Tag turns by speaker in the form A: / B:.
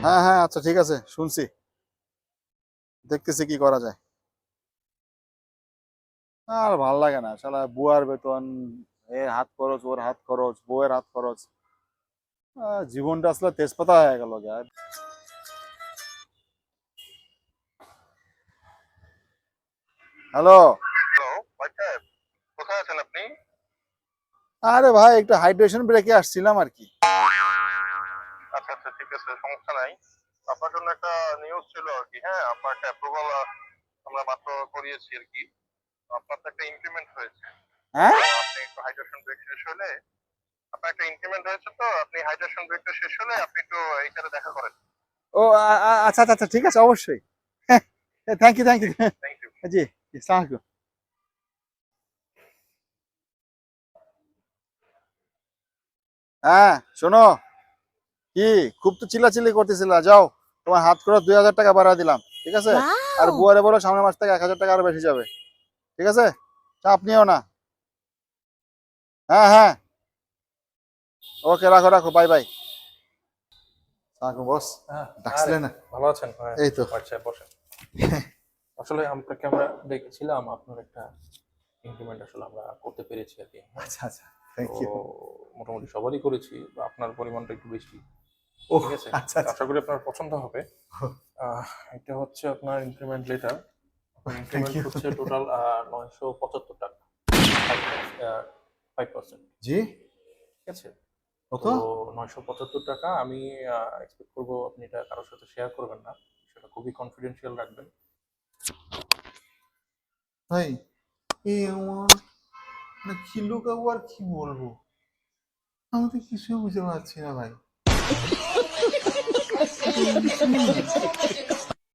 A: হ্যাঁ হ্যাঁ, আচ্ছা ঠিক আছে, শুনছি, দেখতেছি কি করা যায়। আর ভাল লাগে না শালা, বুয়ার বেতন, এর হাত খরচ, ওর হাত খরচ, বউয়ের হাত খরচ, জীবনটা আসলে তেজপাতা হয়ে গেল। হ্যালো।
B: হ্যালো ভাই সাহেব, কোথায় আছেন আপনি?
A: আরে ভাই, একটু হাইড্রেশন ব্রেকে আসছিলাম আর কি।
B: আচ্ছা আচ্ছা, ঠিক আছে, সমস্যা নাই। আপনার জন্য একটা নিউজ ছিল আর কি। হ্যাঁ, আপনার একটা অ্যাপ্রুভাল আমরা মাত্র করিয়েছি আর কি। আপনার তো একটা ইনক্রিমেন্ট হয়েছে।
A: হ্যাঁ।
B: আপনি একটু হাইড্রেশন ব্রেক শেষ হলে, আপনার একটা ইনক্রিমেন্ট হয়েছে, তো আপনি হাইড্রেশন ব্রেকটা শেষ হলে আপনি একটু এইখানে দেখা করেন।
A: ও আচ্ছা আচ্ছা আচ্ছা, ঠিক আছে, অবশ্যই। Thank you thank you.
B: Thank you.
A: জি জি, সালাম আলাইকুম। হ্যাঁ শোনো, কি খুব তো চিল্লাচিল্লি করতেছিলা, যাও, তোমার হাত করে 2,000 টাকা বাড়া দিলাম, ঠিক আছে? আর
C: ওয়াও!
A: বুয়ারে বলো সামনের মাস থেকে 1,000 টাকা আরো বেশি যাবে, ঠিক আছে? চাপ নিও না। হ্যাঁ হ্যাঁ, ওকে, রাখো রাখো, বাই বাই। সালাম বস,
D: হ্যাঁ,
A: ডাকছিলে না?
D: ভালো আছেন? হ্যাঁ,
A: এই তো।
D: আচ্ছা বসেন। আসলে আপনাকে আমরা ডেকেছিলাম, আপনার একটা ইনক্রিমেন্ট আসলে আমরা করতে পেরেছি আর কি।
A: আচ্ছা আচ্ছা, থ্যাংক
D: তো
A: ইউ।
D: মোটামুটি সবারই করেছি, আপনার পরিমাণটা একটু বেশি,
A: ও
D: ঠিক আছে?
A: আচ্ছা আচ্ছা,
D: আশা করি আপনার পছন্দ হবে। এটা হচ্ছে আপনার increment letter.
A: Thank
D: increment
A: you.
D: হচ্ছে টোটাল 975 টাকা, 5%,
A: জি,
D: ঠিক আছে?
A: কত?
D: তো 975 টাকা আমি এক্সপেক্ট করবো আপনি এটা কারোর সাথে শেয়ার করবেন না, সেটা খুবই কনফিডেন্সিয়াল রাখবেন।
A: ভাই, এই আমার মানে কি লুকাবো আর কি বলবো, আমি তো কিছুই বুঝতে পারছি না ভাই।